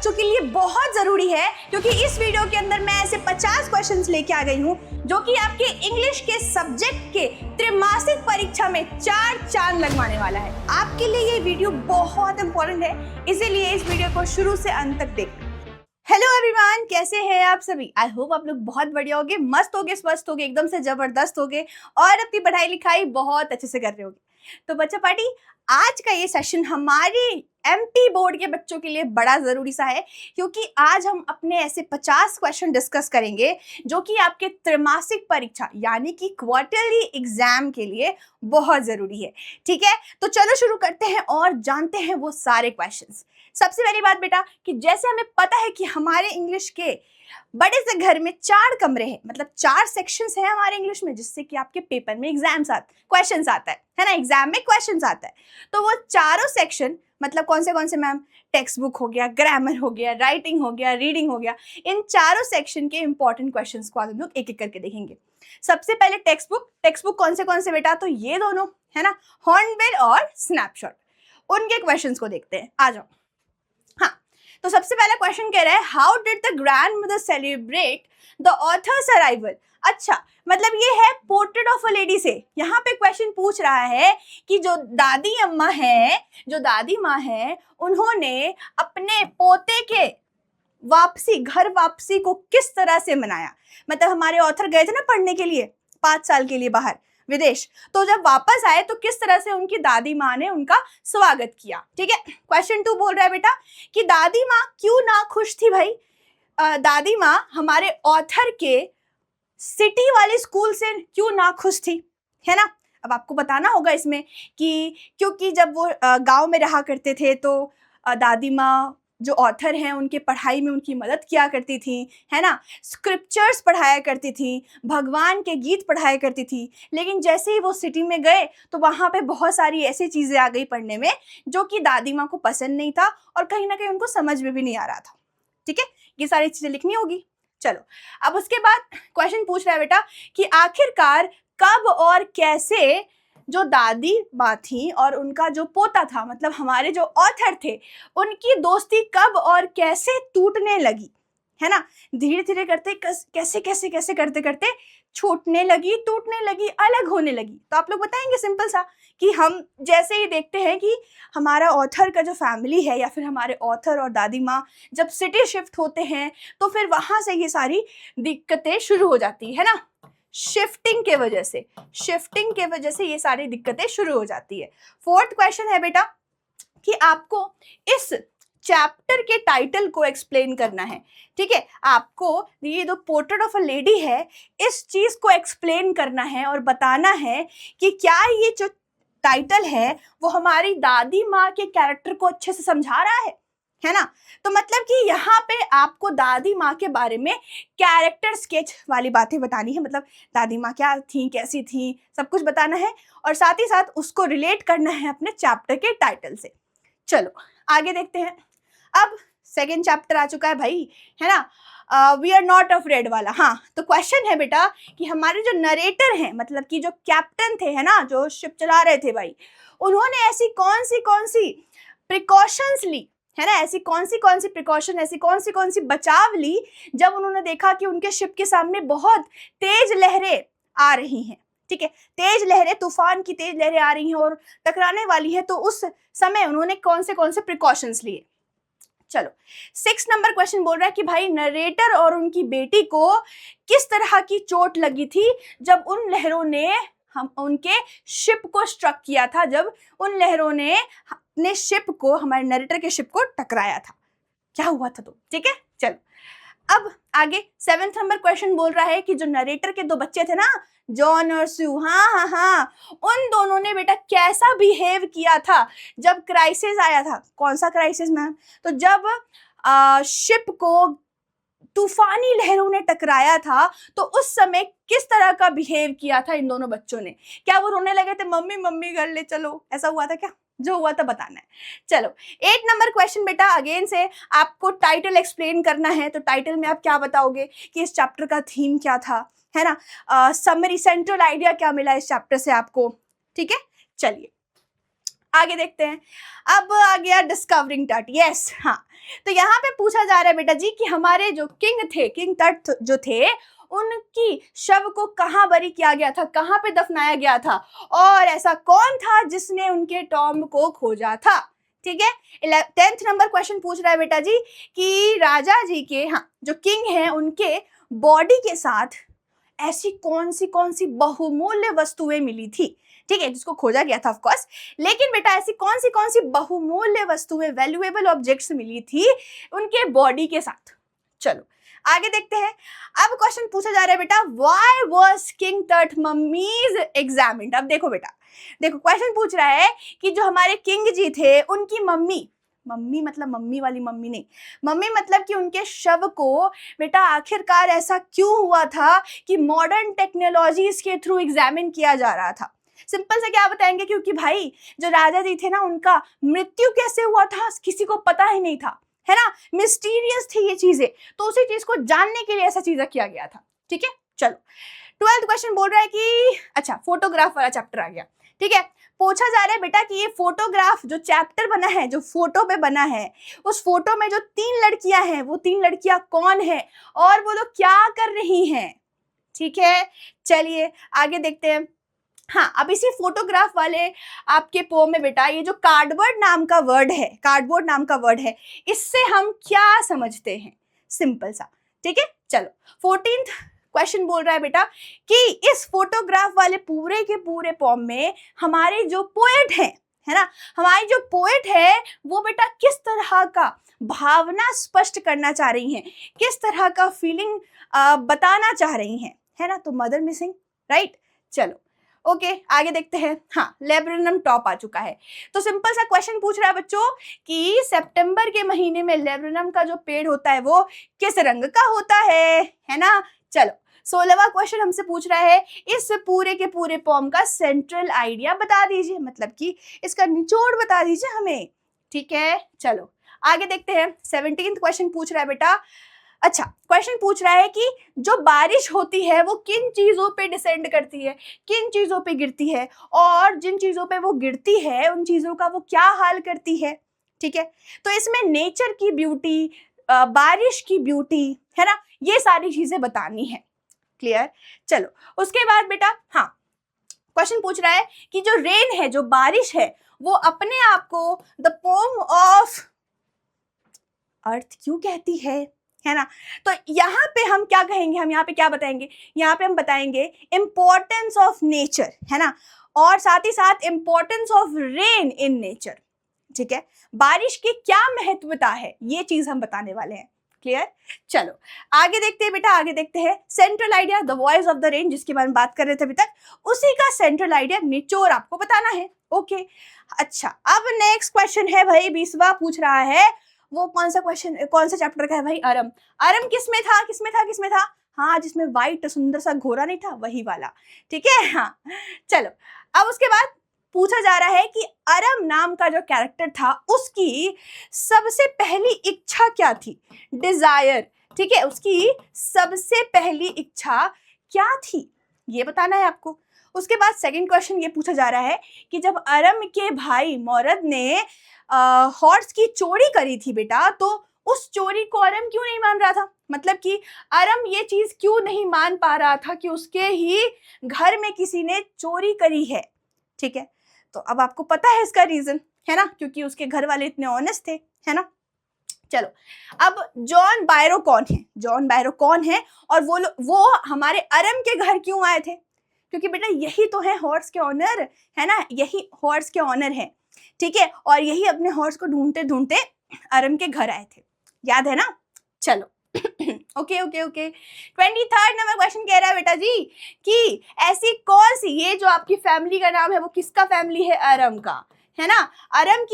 बच्चों के लिए बहुत जरूरी है, क्योंकि इस वीडियो के अंदर मैं ऐसे 50 क्वेश्चंस लेके आ गई हूँ जो कि आपके इंग्लिश के सब्जेक्ट के त्रैमासिक परीक्षा में 4 चांद लगवाने वाला है। आपके लिए ये वीडियो बहुत इंपॉर्टेंट है, इसीलिए इस वीडियो को शुरू से अंत तक देखें। हेलो एवरीवन, कैसे हैं आप सभी? आई होप आप लोग बहुत बढ़िया होगे, मस्त होगे, स्वस्थ होगे, एकदम से जबरदस्त होगे और अपनी पढ़ाई लिखाई बहुत अच्छे से कर रहे होगे। तो बच्चा पार्टी, आज का ये सेशन हमारी एमपी बोर्ड के बच्चों के लिए बड़ा जरूरी सा है, क्योंकि आज हम अपने ऐसे 50 क्वेश्चन डिस्कस करेंगे जो कि आपके त्रैमासिक परीक्षा यानी कि क्वार्टरली एग्जाम के लिए बहुत जरूरी है। ठीक है, तो चलो शुरू करते हैं और जानते हैं वो सारे क्वेश्चंस। सबसे पहली बात बेटा कि जैसे हमें पता है कि हमारे इंग्लिश के बड़े से घर में 4 कमरे हैं, मतलब 4 सेक्शंस हैं हमारे इंग्लिश में, जिससे कि आपके पेपर में क्वेश्चंस आता है ना, एग्जाम में क्वेश्चंस आता है। तो वो चारों सेक्शन मतलब कौन से मैम? टेक्स्ट बुक हो गया, ग्रामर हो गया, राइटिंग हो गया, रीडिंग हो गया, इन चारों सेक्शन के इंपॉर्टेंट क्वेश्चंस को आज हम लोग एक एक करके देखेंगे। सबसे पहले टेक्स्ट बुक कौन से बेटा? तो ये दोनों है ना, हॉर्नबिल और स्नैपशॉट, उनके क्वेश्चंस को देखते हैं। आ जाओ। हाँ, तो सबसे पहला क्वेश्चन कह रहा है, how did the grandmother celebrate the author's arrival? अच्छा, मतलब ये है पोर्ट्रेट ऑफ अ लेडी से। यहाँ पे क्वेश्चन पूछ रहा है कि जो दादी माँ है, उन्होंने अपने पोते के घर वापसी को किस तरह से मनाया। मतलब हमारे ऑथर गए थे ना पढ़ने के लिए 5 साल के लिए बाहर विदेश, तो जब वापस आए तो किस तरह से उनकी दादी माँ ने उनका स्वागत किया। ठीक है, क्वेश्चन 2 बोल रहा है बेटा कि दादी माँ क्यों ना खुश थी भाई? दादी माँ हमारे ऑथर के सिटी वाले स्कूल से क्यों ना खुश थी, है ना। अब आपको बताना होगा इसमें कि क्योंकि जब वो गांव में रहा करते थे तो दादी माँ जो ऑथर हैं उनके पढ़ाई में उनकी मदद किया करती थी, है ना, स्क्रिप्चर्स पढ़ाया करती थी, भगवान के गीत पढ़ाया करती थी। लेकिन जैसे ही वो सिटी में गए तो वहाँ पे बहुत सारी ऐसी चीज़ें आ गई पढ़ने में जो कि दादी माँ को पसंद नहीं था और कहीं ना कहीं उनको समझ में भी नहीं आ रहा था। ठीक है, ये सारी चीज़ें लिखनी होगी। चलो, अब उसके बाद क्वेश्चन पूछ रहा है बेटा कि आखिरकार कब और कैसे जो दादी माँ थी और उनका जो पोता था, मतलब हमारे जो ऑथर थे, उनकी दोस्ती कब और कैसे टूटने लगी, है ना। धीरे धीरे करते कैसे करते करते छूटने लगी, टूटने लगी, अलग होने लगी। तो आप लोग बताएंगे सिंपल सा कि हम जैसे ही देखते हैं कि हमारा ऑथर का जो फैमिली है या फिर हमारे ऑथर और दादी माँ जब सिटी शिफ्ट होते हैं तो फिर वहां से ये सारी दिक्कतें शुरू हो जाती है ना। शिफ्टिंग के वजह से ये सारी दिक्कतें शुरू हो जाती है। 4th क्वेश्चन है बेटा कि आपको इस चैप्टर के टाइटल को एक्सप्लेन करना है। ठीक है, आपको ये जो पोर्ट्रेट ऑफ अ लेडी है, इस चीज को एक्सप्लेन करना है और बताना है कि क्या ये जो टाइटल है वो हमारी दादी माँ के कैरेक्टर को अच्छे से समझा रहा है ना। तो मतलब कि यहाँ पे आपको दादी माँ के बारे में कैरेक्टर स्केच वाली बातें बतानी है, मतलब दादी माँ क्या थी, कैसी थी, सब कुछ बताना है और साथ ही साथ उसको रिलेट करना है अपने चैप्टर के टाइटल से। चलो आगे देखते हैं। अब 2nd चैप्टर आ चुका है भाई, है ना, वी आर नॉट अफ्रेड वाला। हाँ, तो क्वेश्चन है बेटा कि हमारे जो नरेटर हैं, मतलब कि जो कैप्टन थे, है ना, जो शिप चला रहे थे भाई, उन्होंने ऐसी कौन सी प्रिकॉशंस ली, है ना, ऐसी कौन सी प्रिकॉशन, ऐसी कौन सी बचाव ली जब उन्होंने देखा कि उनके शिप के सामने बहुत तेज लहरें आ रही हैं। ठीक है, तेज लहरें, तूफान की तेज लहरें आ रही हैं और टकराने वाली है, तो उस समय उन्होंने कौन से प्रिकॉशंस लिए। चलो, 6 नंबर क्वेश्चन बोल रहा है कि भाई नरेटर और उनकी बेटी को किस तरह की चोट लगी थी जब उन लहरों ने उनके शिप को स्ट्रक किया था, जब उन लहरों ने अपने शिप को, हमारे नरेटर के शिप को टकराया था, क्या हुआ था। तो ठीक है, चलो अब आगे 7th नंबर क्वेश्चन बोल रहा है कि जो नरेटर के 2 बच्चे थे ना, जॉन और सू, हाँ, उन दोनों ने बेटा कैसा बिहेव किया था जब क्राइसिस आया था। कौन सा क्राइसिस मैम? तो जब शिप को तूफानी लहरों ने टकराया था तो उस समय किस तरह का बिहेव किया था इन दोनों बच्चों ने? क्या वो रोने लगे थे, मम्मी घर ले चलो, ऐसा हुआ था क्या? जो हुआ था बताना है। चलो 8 नंबर क्वेश्चन बेटा, अगेन से आपको टाइटल एक्सप्लेन करना है। तो टाइटल में आप क्या बताओगे कि इस चैप्टर का थीम क्या था, है ना, समरी, सेंट्रल आइडिया क्या मिला इस चैप्टर से आपको। ठीक है, चलिए आगे देखते हैं। अब आ गया डिस्कवरिंग तट। यस, हाँ, तो यहाँ पे पूछा जा रहा है बेटा जी कि हमारे जो किंग थे, किंग तट जो थे, उनकी शव को कहाँ बरी किया गया था, कहाँ पे दफनाया गया था, और ऐसा कौन था जिसने उनके टॉम्ब को खोजा था। ठीक है, 10th नंबर क्वेश्चन पूछ रहा है बेटा जी कि राजा जी के, हाँ, जो किंग हैं उनके बॉडी के साथ ऐसी कौन सी बहुमूल्य वस्तुएं मिली थी। ठीक है, जिसको खोजा गया था ऑफ कोर्स, लेकिन बेटा ऐसी कौन सी बहुमूल्य वस्तुएं, वैल्यूएबल ऑब्जेक्ट्स मिली थी उनके बॉडी के साथ। चलो आगे देखते हैं। अब क्वेश्चन पूछा जा रहा है बेटा, व्हाई वाज किंग तट मम्मीज एग्जामिन्ड। अब देखो बेटा, देखो क्वेश्चन पूछ रहा है कि जो हमारे किंग जी थे उनकी मम्मी, मम्मी मतलब मम्मी वाली मम्मी नहीं, मम्मी मतलब कि उनके शव को बेटा आखिरकार ऐसा क्यों हुआ था कि मॉडर्न टेक्नोलॉजीज के थ्रू एग्जामिन किया जा रहा था। सिंपल से क्या बताएंगे, क्योंकि भाई जो राजा जी थे ना, उनका मृत्यु कैसे हुआ था किसी को पता ही नहीं था, है ना, मिस्टीरियस थी ये चीजें, तो उसी चीज को जानने के लिए ऐसा चीजें किया गया था। ठीक है, चलो 12th क्वेश्चन बोल रहा है कि अच्छा, फोटोग्राफ वाला चैप्टर आ गया। ठीक है, पूछा जा रहा है बेटा कि ये फोटोग्राफ जो चैप्टर बना है, जो फोटो पे बना है, उस फोटो में जो 3 लड़कियां हैं, वो 3 लड़कियां कौन है और वो लोग क्या कर रही हैं। ठीक है, चलिए आगे देखते हैं। हाँ, अब इसी फोटोग्राफ वाले आपके पोम में बेटा ये जो कार्डबोर्ड नाम का वर्ड है, कार्डबोर्ड नाम का वर्ड है, इससे हम क्या समझते हैं, सिंपल सा। ठीक है, चलो 14th क्वेश्चन बोल रहा है बेटा कि इस फोटोग्राफ वाले पूरे के पूरे पोम में हमारे जो पोएट हैं, है ना, हमारी जो पोएट है वो बेटा किस तरह का भावना स्पष्ट करना चाह रही हैं, किस तरह का फीलिंग बताना चाह रही हैं, है ना, तो मदर मिसिंग, राइट। चलो ओके, आगे देखते हैं। हाँ, लेब्रेनम टॉप आ चुका है। तो सिंपल सा क्वेश्चन पूछ रहा है बच्चों कि सितंबर के महीने में लेब्रेनम का जो पेड़ होता है वो किस रंग का होता है ना। चलो 16वां क्वेश्चन हमसे पूछ रहा है इस पूरे के पूरे पोम का सेंट्रल आइडिया बता दीजिए, मतलब कि इसका निचोड़ बता दीजिए हमें। ठीक है, चलो आगे देखते हैं। 17th क्वेश्चन पूछ रहा है बेटा, अच्छा क्वेश्चन पूछ रहा है कि जो बारिश होती है वो किन चीजों पे डिसेंड करती है, किन चीजों पे गिरती है, और जिन चीजों पे वो गिरती है उन चीजों का वो क्या हाल करती है। ठीक है, तो इसमें नेचर की ब्यूटी, बारिश की ब्यूटी, है ना, ये सारी चीजें बतानी है। क्लियर। चलो उसके बाद बेटा, हाँ, क्वेश्चन पूछ रहा है कि जो रेन है, जो बारिश है, वो अपने आप को द पोम ऑफ अर्थ क्यों कहती है ना। तो यहाँ पे हम क्या कहेंगे, हम यहाँ पे क्या बताएंगे, यहाँ पे हम बताएंगे इम्पोर्टेंस ऑफ नेचर, है ना, और साथ ही साथ importance of rain in nature. ठीक है, बारिश की क्या महत्वता है, ये चीज हम बताने वाले हैं। क्लियर। चलो आगे देखते हैं बेटा, आगे देखते हैं। Central idea the voice of the rain, जिसके बारे में बात कर रहे थे अभी तक, उसी का सेंट्रल आइडिया निचोड़ आपको बताना है। ओके, अच्छा अब नेक्स्ट क्वेश्चन है भाई 20वां पूछ रहा है, वो कौन सा क्वेश्चन, कौन सा चैप्टर का है भाई, आरम। आरम किसमें था, किसमें था, किसमें था, हाँ, जिसमें व्हाइट सुंदर सा घोड़ा नहीं था, वही वाला। ठीक है, हाँ, चलो अब उसके बाद पूछा जा रहा है कि अरम नाम का जो कैरेक्टर था उसकी सबसे पहली इच्छा क्या थी, डिजायर। ठीक है, उसकी सबसे पहली इच्छा क्या थी, ये बताना है आपको। उसके बाद सेकंड क्वेश्चन ये पूछा जा रहा है कि जब अरम के भाई मौरद ने हॉर्स की चोरी करी थी बेटा, तो उस चोरी को अरम क्यों नहीं मान रहा था, मतलब कि अरम ये चीज क्यों नहीं मान पा रहा था कि उसके ही घर में किसी ने चोरी करी है। ठीक है, तो अब आपको पता है इसका रीजन, है ना, क्योंकि उसके घर वाले इतने ऑनेस्ट थे, है ना। चलो अब जॉन बायरो कौन है, जॉन बायरो कौन है, और वो हमारे अरम के घर क्यों आए थे, क्योंकि बेटा यही तो है हॉर्स के ऑनर, है ना, यही हॉर्स के ऑनर है। ठीक है, और यही अपने हॉर्स को ढूंढते ढूंढते अरम के घर आए थे, याद है ना। चलो okay okay okay 23rd number question कह रहा है बेटा जी कि ऐसी कौन सी, ये जो आपकी फैमिली का नाम है वो किसका फैमिली है, अरम का, है ना। अरम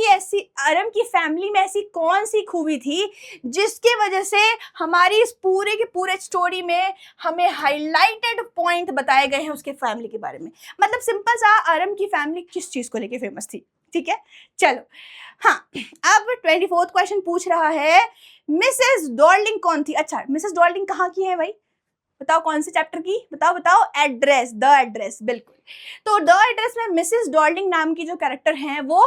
की फैमिली में ऐसी कौन सी खूबी थी जिसके वजह से हमारी इस पूरे के पूरे स्टोरी में हमें हाईलाइटेड पॉइंट बताए गए हैं उसके फैमिली के बारे में। मतलब सिंपल सा, अरम की फैमिली किस चीज को लेके फेमस थी। ठीक है, चलो हाँ, अब 24th क्वेश्चन पूछ रहा है मिसेस डॉर्लिंग कौन थी। अच्छा, मिसेस डॉर्लिंग कहाँ की है भाई, बताओ कौन से चैप्टर की, बताओ बताओ, एड्रेस, द एड्रेस, बिल्कुल। तो द एड्रेस में मिसेस डॉर्लिंग नाम की जो कैरेक्टर हैं वो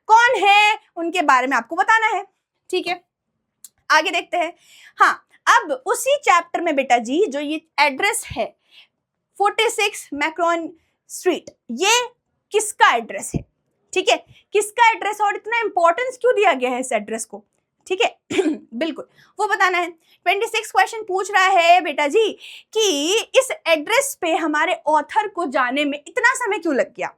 कौन है, उनके बारे में आपको बताना है, ठीक है। आगे देखते हैं। हाँ, अब उसी चैप्टर में बेटा जी जो ये एड्रेस है 46 मैक्रोन स्ट्रीट, ये किसका एड्रेस है, ठीक है, किसका एड्रेस और इतना इंपॉर्टेंस क्यों दिया गया है इस एड्रेस को, ठीक है बिल्कुल वो बताना है। 26 क्वेश्चन पूछ रहा है बेटा जी कि इस एड्रेस पे हमारे ऑथर को जाने में इतना समय क्यों लग गया,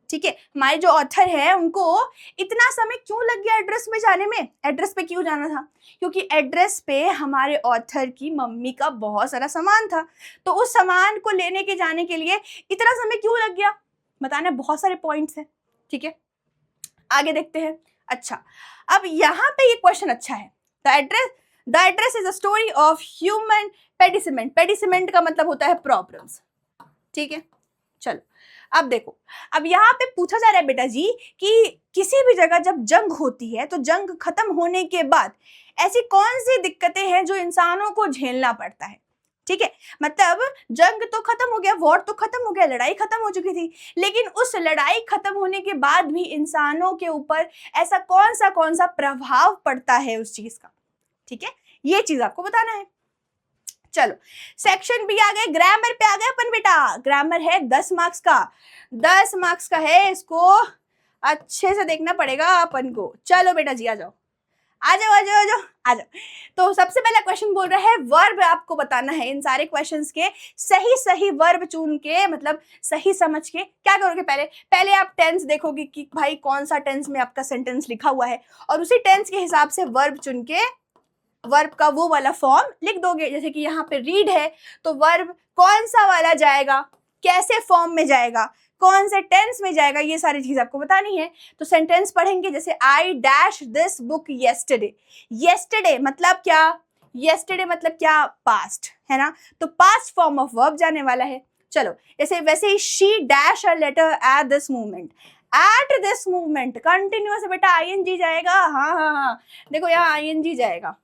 ठीक है, हमारे जो ऑथर है उनको इतना समय क्यों लग गया एड्रेस में जाने में, एड्रेस पे क्यों जाना था, क्योंकि एड्रेस पे हमारे ऑथर की मम्मी का बहुत सारा सामान था, तो उस सामान को लेने के जाने के लिए इतना समय क्यों लग गया, बताना, बहुत सारे पॉइंट्स हैं, ठीक है। आगे देखते हैं। अच्छा, अब यहाँ पे ये क्वेश्चन अच्छा है, the address is a story of human predicament, predicament का मतलब होता है प्रॉब्लम्स, ठीक है। चलो अब देखो, अब यहाँ पे पूछा जा रहा है बेटा जी कि किसी भी जगह जब जंग होती है तो जंग खत्म होने के बाद ऐसी कौन सी दिक्कतें हैं जो इंसानों को झेलना पड़ता है, ठीक है, मतलब जंग तो खत्म हो गया, वॉर तो खत्म हो गया, लड़ाई खत्म हो चुकी थी, लेकिन उस लड़ाई खत्म होने के बाद भी इंसानों के ऊपर ऐसा कौन सा प्रभाव पड़ता है उस चीज का, ठीक है, ये चीज आपको बताना है। चलो सेक्शन बी आ गए, ग्रामर पे आ गए अपन बेटा, ग्रामर है 10 मार्क्स का, 10 मार्क्स का है, इसको अच्छे से देखना पड़ेगा अपन को। चलो बेटा जी आ जाओ आ जाओ आ जाओ आ जाओ आ जाओ। तो सबसे पहला क्वेश्चन बोल रहा है वर्ब आपको बताना है, इन सारे क्वेश्चंस के सही वर्ब चुन के, मतलब सही समझ के क्या करोगे, पहले आप टेंस देखोगे कि भाई कौन सा टेंस में आपका सेंटेंस लिखा हुआ है, और उसी टेंस के हिसाब से वर्ब चुन के वर्ब का वो वाला फॉर्म लिख दोगे। जैसे कि यहाँ पे रीड है तो वर्ब कौन सा वाला जाएगा, कैसे फॉर्म में जाएगा, कौन से टेंस में जाएगा, ये सारी चीज आपको बतानी है। तो सेंटेंस पढ़ेंगे, जैसे I dash this book yesterday, yesterday मतलब क्या, येस्टरडे मतलब क्या, पास्ट है ना, तो पास्ट फॉर्म ऑफ वर्ब जाने वाला है। चलो जैसे वैसे ही she dash a letter at this movement, at this movement continuous बेटा आईएनजी जाएगा, हाँ देखो यहाँ आईएनजी जाएगा,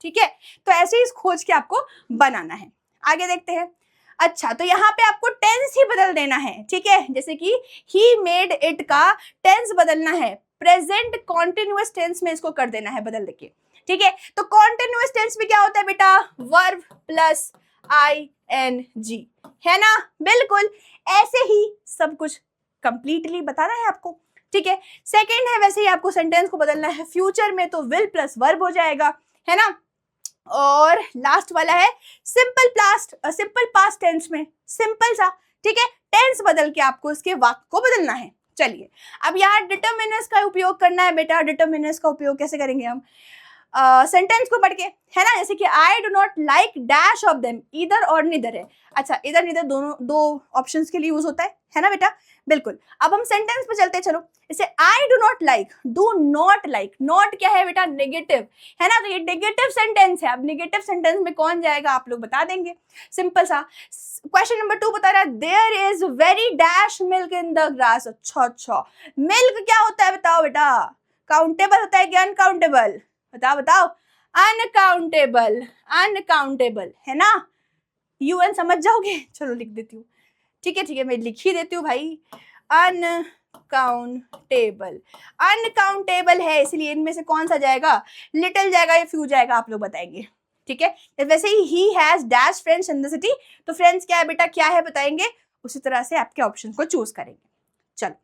ठीक है। तो ऐसे ही खोज के आपको बनाना है। आगे देखते हैं। अच्छा, तो यहाँ पे आपको टेंस ही बदल देना है, ठीक है, जैसे कि ही मेड इट का टेंस बदलना है, प्रेजेंट कॉन्टिन्यूअस टेंस में इसको कर देना है बदल देके, ठीक है। तो कॉन्टिन्यूअस टेंस में क्या होता है बेटा, वर्ब प्लस आईएनजी, है ना, बिल्कुल ऐसे ही सब कुछ कंप्लीटली बताना है आपको, ठीक है। सेकेंड है वैसे ही आपको सेंटेंस को बदलना है, फ्यूचर में तो विल प्लस वर्ब हो जाएगा, है ना। और लास्ट वाला है सिंपल पास्ट टेंस में सिंपल सा, ठीक है, टेंस बदल के आपको इसके वाक्य को बदलना है। चलिए अब यहाँ डिटरमिनर्स का उपयोग करना है बेटा। डिटरमिनर्स का उपयोग कैसे करेंगे हम, सेंटेंस को पढ़ के, है ना, जैसे कि I do not like dash of them, इधर और निदर है। अच्छा, इधर निदर दोनों दो ऑप्शंस के लिए यूज होता है ना बेटा, बिल्कुल। अब हम सेंटेंस पे चलते हैं, चलो जैसे I do not like, do not like, not क्या है बेटा, नेगेटिव, है ना, तो ये नेगेटिव सेंटेंस है। अब नेगेटिव सेंटेंस में कौन जाएगा आप लोग बता देंगे, सिंपल सा। क्वेश्चन नंबर 2 बता रहा है there is very dash milk in the grass. अच्छा, मिल्क क्या होता है बताओ बेटा, काउंटेबल होता है कि अनकाउंटेबल, बताओ अनकाउंटेबल, अनकाउंटेबल है ना, यूएन समझ जाओगे, चलो लिख देती हूँ, ठीक है मैं लिख ही देती हूँ भाई, अनकाउंटेबल, अनकाउंटेबल है, इसलिए इनमें से कौन सा जाएगा, लिटिल जाएगा या फ्यू जाएगा, आप लोग बताएंगे, ठीक है। वैसे he has dash friends in the city, तो फ्रेंड्स क्या है बेटा, क्या है बताएंगे, उसी तरह से आपके ऑप्शन को चूज करेंगे। चलो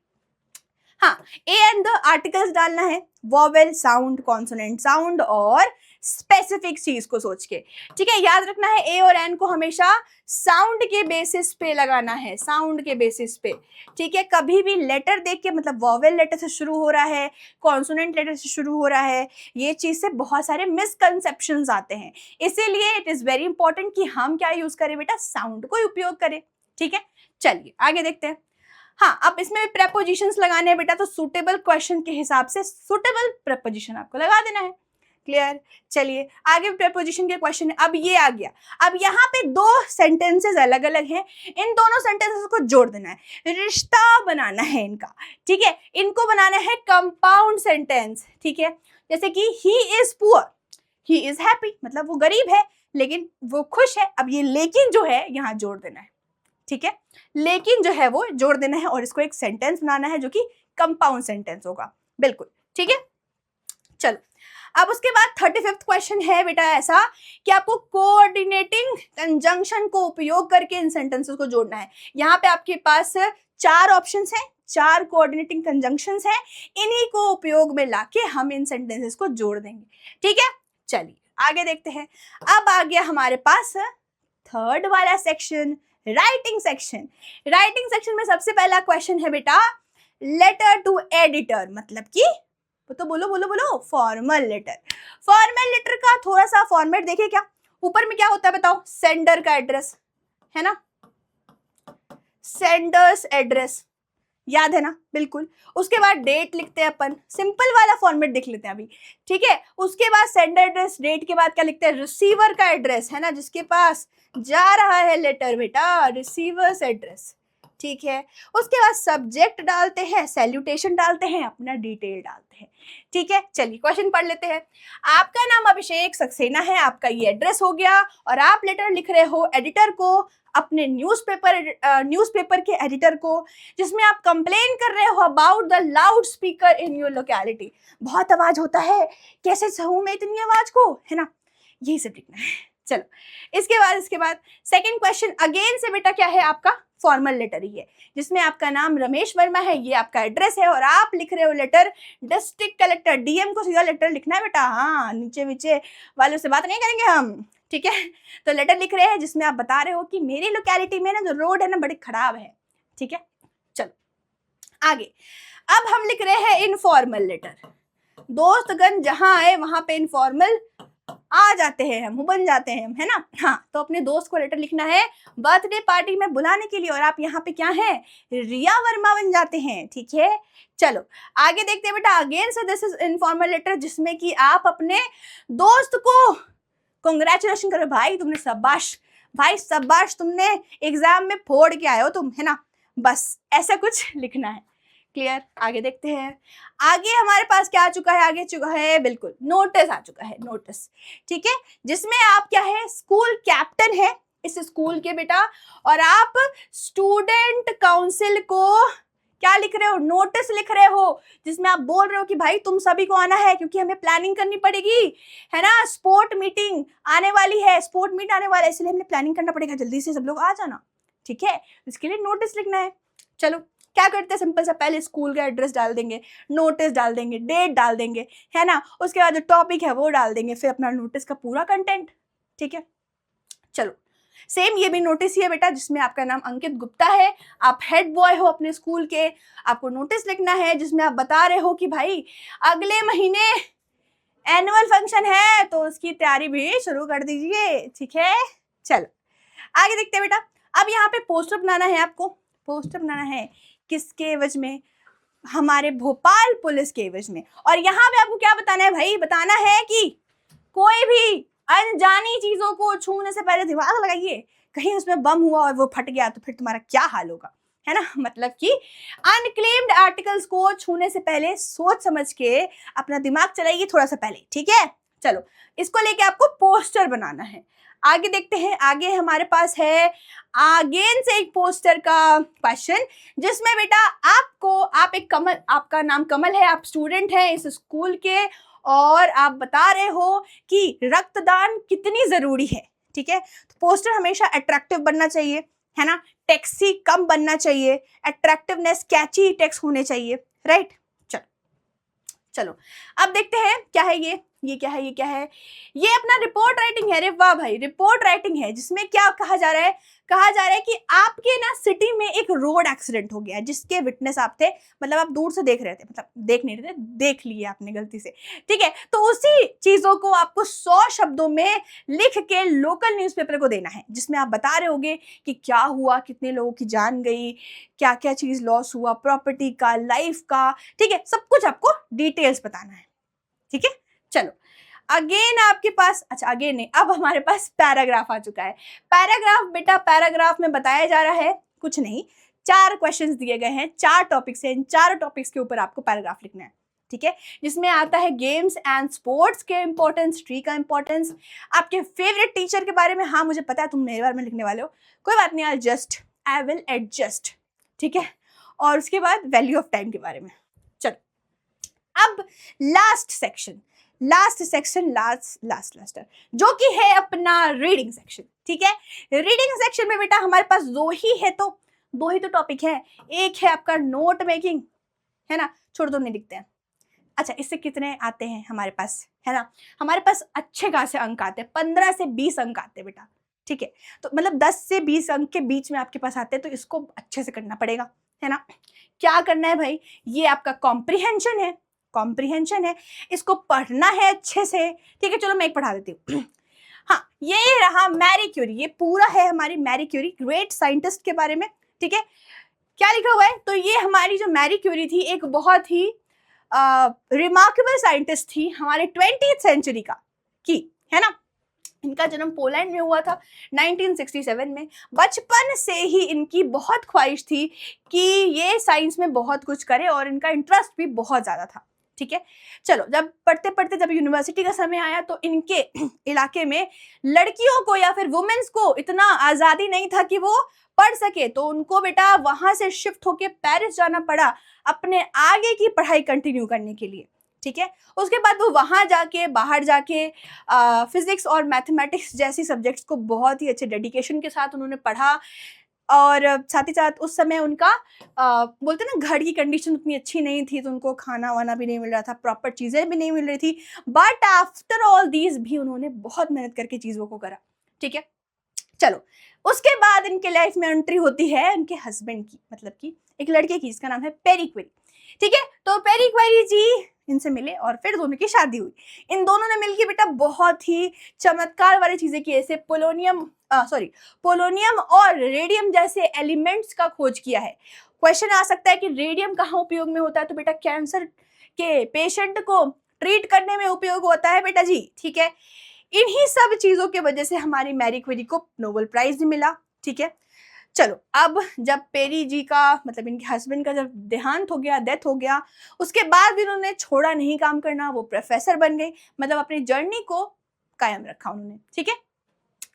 हाँ, ए एंड द आर्टिकल्स डालना है, वॉवेल साउंड, कॉन्सोनेंट साउंड और स्पेसिफिक चीज को सोच के, ठीक है। याद रखना है ए और एन को हमेशा साउंड के बेसिस पे लगाना है, साउंड के बेसिस पे, ठीक है। कभी भी लेटर देख के, मतलब वॉवेल लेटर से शुरू हो रहा है, कॉन्सोनेंट लेटर से शुरू हो रहा है, ये चीज से बहुत सारे मिसकंसेप्शंस आते हैं, इसीलिए इट इज वेरी इंपॉर्टेंट कि हम क्या यूज करें बेटा, साउंड को उपयोग करें, ठीक है। चलिए आगे देखते हैं। हाँ, अब इसमें प्रेपोजिशंस लगाने हैं बेटा, तो सुटेबल क्वेश्चन के हिसाब से सुटेबल प्रेपोजिशन आपको लगा देना है, क्लियर। चलिए आगे प्रेपोजिशन के क्वेश्चन है। अब ये आ गया, अब यहाँ पे 2 सेंटेंसेस अलग अलग हैं, इन दोनों सेंटेंसेस को जोड़ देना है, रिश्ता बनाना है इनका, ठीक है। इनको बनाना है कंपाउंड सेंटेंस, ठीक है। जैसे कि he is poor, he is happy, मतलब वो गरीब है, लेकिन वो खुश है। अब ये लेकिन जो है यहाँ जोड़ देना है, ठीक है, लेकिन जो है वो जोड़ देना है और इसको एक सेंटेंस बनाना है जो कि कंपाउंड सेंटेंस होगा, बिल्कुल, ठीक है। चलो अब उसके बाद 35वां क्वेश्चन है बेटा ऐसा कि आपको कोऑर्डिनेटिंग कंजंक्शन को उपयोग करके इन सेंटेंसेस को जोड़ना है। यहाँ पे आपके पास 4 ऑप्शंस हैं, 4 कोऑर्डिनेटिंग कंजंक्शंस हैं, इन्हीं को उपयोग में लाके हम इन सेंटेंसेस को जोड़ देंगे, ठीक है। चलिए आगे देखते हैं। अब आ गया हमारे पास 3rd वाला section, writing section. Writing section में सबसे पहला क्वेश्चन है बेटा लेटर टू एडिटर, मतलब कि तो बोलो बोलो बोलो फॉर्मल लेटर। फॉर्मल लेटर का थोड़ा सा फॉर्मेट देखिए, क्या ऊपर में क्या होता है बताओ, सेंडर का एड्रेस है ना, सेंडर्स एड्रेस याद है ना, बिल्कुल। उसके बाद डेट लिखते हैं अपन, सिंपल वाला फॉर्मेट देख लेते हैं अभी, ठीक है। उसके बाद सेंडर एड्रेस, डेट के बाद क्या लिखते हैं, रिसीवर का एड्रेस है ना, जिसके पास जा रहा है लेटर बेटा, रिसीवर्स एड्रेस, ठीक है। उसके बाद सब्जेक्ट डालते हैं, सैल्यूटेशन डालते हैं, अपना डिटेल डालते हैं, ठीक है। चलिए क्वेश्चन पढ़ लेते हैं। आपका नाम अभिषेक सक्सेना है, आपका ये एड्रेस हो गया और आप लेटर लिख रहे हो एडिटर को, अपने न्यूज़पेपर के एडिटर को, जिसमें आप कंप्लेन कर रहे हो about the loud speaker in your locality. बहुत आवाज होता है, कैसे सहूं मैं इतनी आवाज को, है ना, यही सब लिखना है। चलो इसके बाद सेकंड क्वेश्चन अगेन से बेटा क्या है, आपका फॉर्मल लेटर ही है, जिसमें आपका नाम रमेश वर्मा है, ये आपका एड्रेस है और आप लिख रहे हो लेटर डिस्ट्रिक्ट कलेक्टर, डीएम को सीधा लेटर लिखना है बेटा, हाँ नीचे नीचे वालों से बात नहीं करेंगे हम, ठीक है। तो लेटर लिख रहे हैं जिसमें आप बता रहे हो कि मेरी लोकेलिटी में ना जो रोड है ना बड़ी खराब है, ठीक है। चलो आगे, अब हम लिख रहे हैं इनफॉर्मल लेटर। दोस्तगण जहां आए वहां पे इनफॉर्मल आ जाते हैं हम, बन जाते हैं हम, है ना। हाँ, तो अपने दोस्त को लेटर लिखना है बर्थडे पार्टी में बुलाने के लिए और आप यहाँ पे क्या है, रिया वर्मा बन जाते हैं, ठीक है। चलो आगे देखते हैं बेटा, अगेन से दिस इज इनफॉर्मल लेटर, जिसमें कि आप अपने दोस्त को कांग्रेचुलेशन करो, भाई तुमने शाबाश, भाई शाबाश, तुमने एग्जाम में फोड़ के आए हो तुम, है ना, बस ऐसा कुछ लिखना है, क्लियर। आगे देखते हैं, आगे हमारे पास क्या आ चुका है, आगे चुका है बिल्कुल नोटिस आ चुका है, नोटिस, ठीक है, जिसमें आप क्या है, स्कूल कैप्टन है इस स्कूल के बेटा और आप स्टूडेंट काउंसिल को क्या लिख रहे हो, नोटिस लिख रहे हो, जिसमें आप बोल रहे हो कि भाई तुम सभी को आना है क्योंकि हमें प्लानिंग करनी पड़ेगी, है ना, स्पोर्ट मीटिंग आने वाली है, स्पोर्ट मीट आने वाला है, इसलिए हमें प्लानिंग करना पड़ेगा, जल्दी से सब लोग आ जाना, ठीक है। इसके लिए नोटिस लिखना है। चलो क्या करते हैं, सिंपल सा पहले स्कूल का एड्रेस डाल देंगे, नोटिस डाल देंगे, डेट डाल देंगे, है ना, उसके बाद जो टॉपिक है वो डाल देंगे, फिर अपना नोटिस का पूरा कंटेंट, ठीक है। चलो सेम ये भी नोटिस ही है बेटा, जिसमें आपका नाम अंकित गुप्ता है, आप हेड बॉय हो अपने स्कूल के, आपको नोटिस लिखना है जिसमें आप बता रहे हो कि भाई अगले महीने एनुअल फंक्शन है तो उसकी तैयारी भी शुरू कर दीजिए, ठीक है। चलो आगे देखते हैं बेटा, अब यहाँ पे पोस्टर बनाना है, आपको पोस्टर बनाना है किसके एवज में, हमारे भोपाल पुलिस के एवज में। और यहाँ पे आपको क्या बताना है भाई, बताना है कि कोई भी अनजानी चीजों को छूने से पहले दिमाग लगाइए, कहीं उसमें बम हुआ और वो फट गया तो फिर तुम्हारा क्या हाल होगा, है ना। मतलब कि अनक्लेम्ड आर्टिकल्स को छूने से पहले सोच समझ के अपना दिमाग चलाइए थोड़ा सा पहले, ठीक है। चलो इसको लेके आपको पोस्टर बनाना है। आगे देखते हैं, आगे हमारे पास है अगेन से एक पोस्टर का क्वेश्चन, जिसमें बेटा आप एक कमल, आपका नाम कमल है, आप स्टूडेंट हैं इस स्कूल के और आप बता रहे हो कि रक्तदान कितनी जरूरी है, ठीक है। तो पोस्टर हमेशा अट्रैक्टिव बनना चाहिए, है ना, टेक्सी कम बनना चाहिए, अट्रैक्टिवनेस कैची टेक्स्ट होने चाहिए, राइट। चलो अब देखते हैं क्या है ये क्या है, ये क्या है, ये अपना रिपोर्ट राइटिंग है। अरे वाह भाई, रिपोर्ट राइटिंग है, जिसमें क्या कहा जा रहा है, कि आपके ना सिटी में एक रोड एक्सीडेंट हो गया जिसके विटनेस आप थे, मतलब आप दूर से देख रहे थे, मतलब देख नहीं रहे थे, देख लिए आपने गलती से, ठीक है। तो उसी चीजों को आपको 100 शब्दों में लिख के लोकल न्यूज़पेपर को देना है, जिसमें आप बता रहे होगे कि क्या हुआ, कितने लोगों की जान गई, क्या क्या चीज लॉस हुआ, प्रॉपर्टी का, लाइफ का, ठीक है, सब कुछ आपको डिटेल्स बताना है, ठीक है। चलो अगेन आपके पास, अच्छा अगेन नहीं, अब हमारे पास पैराग्राफ आ चुका है। पैराग्राफ बेटा, पैराग्राफ में बताया जा रहा है कुछ नहीं, 4 क्वेश्चंस दिए गए हैं, 4 टॉपिक्स हैं, इन 4 टॉपिक्स के ऊपर आपको पैराग्राफ लिखना है, ठीक है, जिसमें आता है गेम्स एंड स्पोर्ट्स के इंपॉर्टेंस, ट्री का इंपॉर्टेंस, आपके फेवरेट टीचर के बारे में, हाँ मुझे पता है तुम मेरे बारे में लिखने वाले हो, कोई बात नहीं, आई विल एडजस्ट, ठीक है, और उसके बाद वैल्यू ऑफ टाइम के बारे में। चलो अब लास्ट सेक्शन जो कि है अपना रीडिंग सेक्शन, ठीक है। रीडिंग सेक्शन में बेटा हमारे पास दो ही तो टॉपिक है, एक है आपका नोट मेकिंग, है ना, छोड़ दो नहीं लिखते हैं। अच्छा, इससे कितने आते हैं हमारे पास, है ना, हमारे पास अच्छे खासे अंक आते हैं, 15 से 20 अंक आते हैं बेटा, ठीक है, तो मतलब 10 से 20 अंक के बीच में आपके पास आते हैं, तो इसको अच्छे से करना पड़ेगा, है ना। क्या करना है भाई, ये आपका कॉम्प्रिहेंशन है, इसको पढ़ना है अच्छे से, ठीक है। चलो मैं एक पढ़ा देती हूँ। हाँ, ये रहा मैरी क्यूरी, ये पूरा है हमारी मैरी क्यूरी, ग्रेट साइंटिस्ट के बारे में, ठीक है। क्या लिखा हुआ है, तो ये हमारी जो मैरी क्यूरी थी एक बहुत ही रिमार्केबल साइंटिस्ट थी हमारे 20th सेंचुरी की, है ना। इनका जन्म पोलैंड में हुआ था 1967 में। बचपन से ही इनकी बहुत ख्वाहिश थी कि ये साइंस में बहुत कुछ करे और इनका इंटरेस्ट भी बहुत ज़्यादा था, ठीक है। चलो, जब पढ़ते पढ़ते जब यूनिवर्सिटी का समय आया तो इनके इलाके में लड़कियों को या फिर वुमेन्स को इतना आज़ादी नहीं था कि वो पढ़ सके, तो उनको बेटा वहाँ से शिफ्ट होके पेरिस जाना पड़ा अपने आगे की पढ़ाई कंटिन्यू करने के लिए, ठीक है। उसके बाद वो वहाँ जाके बाहर जाके फिजिक्स और मैथमेटिक्स जैसी सब्जेक्ट्स को बहुत ही अच्छे डेडिकेशन के साथ उन्होंने पढ़ा, और साथ ही साथ उस समय उनका बोलते ना घर की कंडीशन उतनी अच्छी नहीं थी, तो उनको खाना वाना भी नहीं मिल रहा था, प्रॉपर चीज़ें भी नहीं मिल रही थी, बट आफ्टर ऑल दीज भी उन्होंने बहुत मेहनत करके चीज़ों को करा, ठीक है। चलो, उसके बाद इनके लाइफ में एंट्री होती है उनके हस्बैंड की, मतलब कि एक लड़के की, जिसका नाम है पेरी क्वेरी, ठीक है। तो पेरी क्वेरी जी इनसे मिले और फिर दोनों की शादी हुई। इन दोनों ने मिलकर बेटा बहुत ही चमत्कार वाली चीजें की, ऐसे पोलोनियम और रेडियम जैसे एलिमेंट्स का खोज किया है। क्वेश्चन आ सकता है कि रेडियम कहाँ उपयोग में होता है, तो बेटा कैंसर के पेशेंट को ट्रीट करने में उपयोग होता है बेटा जी, ठीक है। इन्हीं सब चीजों के वजह से हमारी मैरी क्वेरी को नोबेल प्राइज भी मिला, ठीक है। चलो, अब जब पेरी जी का मतलब इनके हस्बैंड का जब देहांत हो गया, डेथ हो गया, उसके बाद भी उन्होंने छोड़ा नहीं काम करना, वो प्रोफेसर बन गए, मतलब अपनी जर्नी को कायम रखा उन्होंने, ठीक है।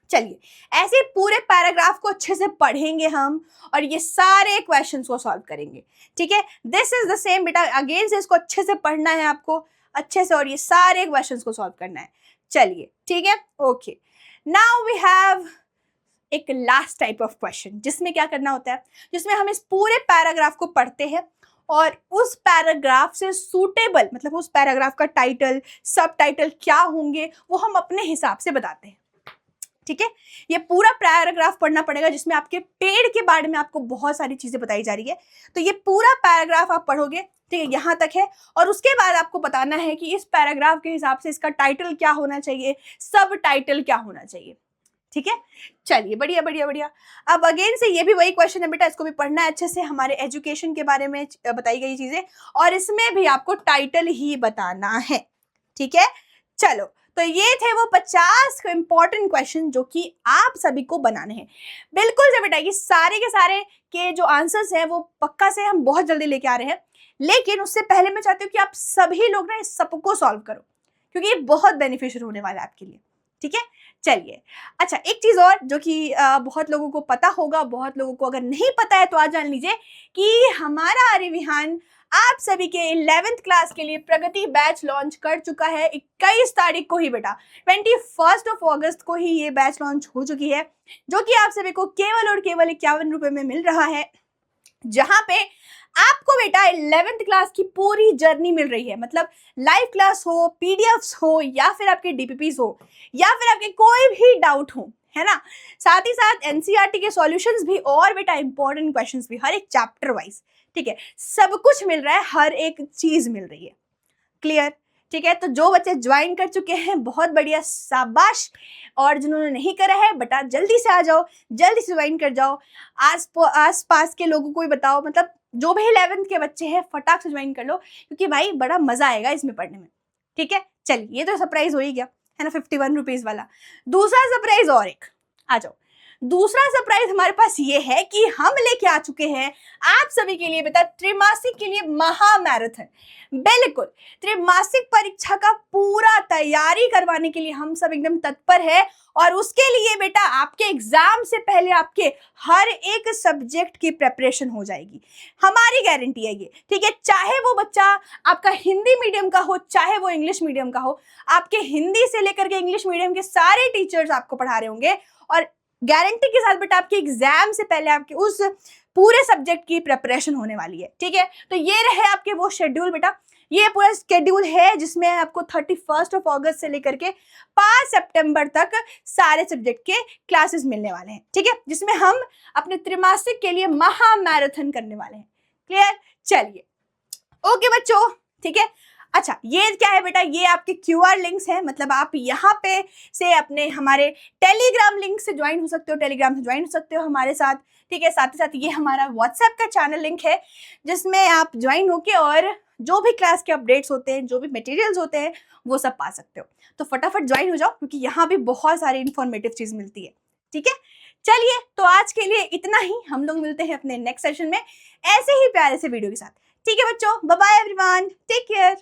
चलिए, ऐसे पूरे पैराग्राफ को अच्छे से पढ़ेंगे हम और ये सारे क्वेश्चंस को सॉल्व करेंगे, ठीक है। दिस इज द सेम बेटा, अगेन से इसको अच्छे से पढ़ना है आपको अच्छे से, और ये सारे क्वेश्चंस को सॉल्व करना है। चलिए, ठीक है, ओके। नाउ वी हैव एक लास्ट टाइप ऑफ क्वेश्चन, जिसमें क्या करना होता है, जिसमें हम इस पूरे पैराग्राफ को पढ़ते हैं और उस पैराग्राफ से सूटेबल, मतलब उस पैराग्राफ का टाइटल, सब टाइटल क्या होंगे वो हम अपने हिसाब से बताते हैं, ठीक है। ये पूरा पैराग्राफ पढ़ना पड़ेगा, जिसमें आपके पेड़ के बारे में आपको बहुत सारी चीजें बताई जा रही है, तो ये पूरा पैराग्राफ आप पढ़ोगे, ठीक है, यहाँ तक है, और उसके बाद आपको बताना है कि इस पैराग्राफ के हिसाब से इसका टाइटल क्या होना चाहिए, सब टाइटल क्या होना चाहिए, ठीक है। चलिए, बढ़िया बढ़िया बढ़िया। अब अगेन से ये भी वही क्वेश्चन है बेटा, इसको भी पढ़ना है अच्छे से, हमारे एजुकेशन के बारे में बताई गई चीजें, और इसमें भी आपको टाइटल ही बताना है, ठीक है। चलो, तो ये थे वो 50 इंपॉर्टेंट क्वेश्चन जो कि आप सभी को बनाने हैं। बिल्कुल से बेटा, ये सारे के सारे के जो आंसर्स हैं वो पक्का से हम बहुत जल्दी लेके आ रहे हैं, लेकिन उससे पहले मैं चाहती हूँ कि आप सभी लोग ना इस सबको सॉल्व करो, क्योंकि ये बहुत बेनिफिशियल होने वाला है आपके लिए, ठीक है। चलिए, अच्छा, एक चीज और जो कि बहुत लोगों को पता होगा, बहुत लोगों को अगर नहीं पता है तो आज जान लीजिए कि हमारा आर्य विहान आप सभी के 11th क्लास के लिए प्रगति बैच लॉन्च कर चुका है 21 तारीख को ही बेटा, 21 अगस्त को ही ये बैच लॉन्च हो चुकी है, जो कि आप सभी को केवल और केवल 51 रुपए में मिल रहा है, जहां पे आपको बेटा 11th क्लास की पूरी जर्नी मिल रही है, मतलब लाइव क्लास हो, पीडीएफ्स हो, या फिर आपके डीपीपीस हो, या फिर आपके कोई भी डाउट हो, है ना, साथ ही साथ एनसीईआरटी के सॉल्यूशंस भी, और बेटा इंपॉर्टेंट क्वेश्चंस भी, हर एक चैप्टर वाइज, ठीक है, सब कुछ मिल रहा है, हर एक चीज मिल रही है, क्लियर, ठीक है। तो जो बच्चे ज्वाइन कर चुके हैं बहुत बढ़िया, शाबाश, और जिन्होंने नहीं करा है बेटा जल्दी से आ जाओ, जल्दी से ज्वाइन कर जाओ, आस पास के लोगों को भी बताओ, मतलब जो भी 11th के बच्चे हैं फटाक से ज्वाइन कर लो, क्योंकि भाई बड़ा मजा आएगा इसमें पढ़ने में, ठीक है। चलिए, ये तो सरप्राइज हो ही गया, है ना, 51 रुपीज वाला। दूसरा सरप्राइज और एक, आ जाओ, दूसरा सरप्राइज हमारे पास ये है कि हम लेके आ चुके हैं आप सभी के लिए बेटा त्रैमासिक के लिए महामैराथन। बिल्कुल, त्रैमासिक परीक्षा का पूरा तैयारी करवाने के लिए हम सब एकदम तत्पर है और उसके लिए बेटा आपके एग्जाम से पहले आपके हर एक सब्जेक्ट की प्रिपरेशन हो जाएगी, हमारी गारंटी है ये, ठीक है। चाहे वो बच्चा आपका हिंदी मीडियम का हो, चाहे वो इंग्लिश मीडियम का हो, आपके हिंदी से लेकर के इंग्लिश मीडियम के सारे टीचर्स आपको पढ़ा रहे होंगे और गारंटी के साथ बेटा आपके एग्जाम से पहले आपके उस पूरे सब्जेक्ट की प्रिपरेशन होने वाली है, ठीक है। तो ये रहे आपके वो शेड्यूल बेटा, ये पूरा शेड्यूल है जिसमें आपको 31 अगस्त से लेकर के 5 सितंबर तक सारे सब्जेक्ट के क्लासेस मिलने वाले हैं, ठीक है, जिसमें हम अपने त्रैमासिक के लिए महामैराथन करने वाले हैं। क्लियर? चलिए, ओके बच्चों, ठीक है। अच्छा, ये क्या है बेटा, ये आपके QR लिंक्स हैं, मतलब आप यहाँ पे से अपने हमारे टेलीग्राम लिंक से ज्वाइन हो सकते हो, टेलीग्राम से ज्वाइन हो सकते हो हमारे साथ, ठीक है। साथ ही साथ ये हमारा व्हाट्सएप का चैनल लिंक है जिसमें आप ज्वाइन होके और जो भी क्लास के अपडेट्स होते हैं, जो भी मटेरियल्स होते हैं, वो सब पा सकते हो। तो फटाफट ज्वाइन हो जाओ क्योंकि यहाँ भी बहुत सारी इंफॉर्मेटिव चीज मिलती है, ठीक है। चलिए, तो आज के लिए इतना ही, हम लोग मिलते हैं अपने नेक्स्ट सेशन में ऐसे ही प्यारे से वीडियो के साथ, ठीक है बच्चों। Bye bye everyone, take care.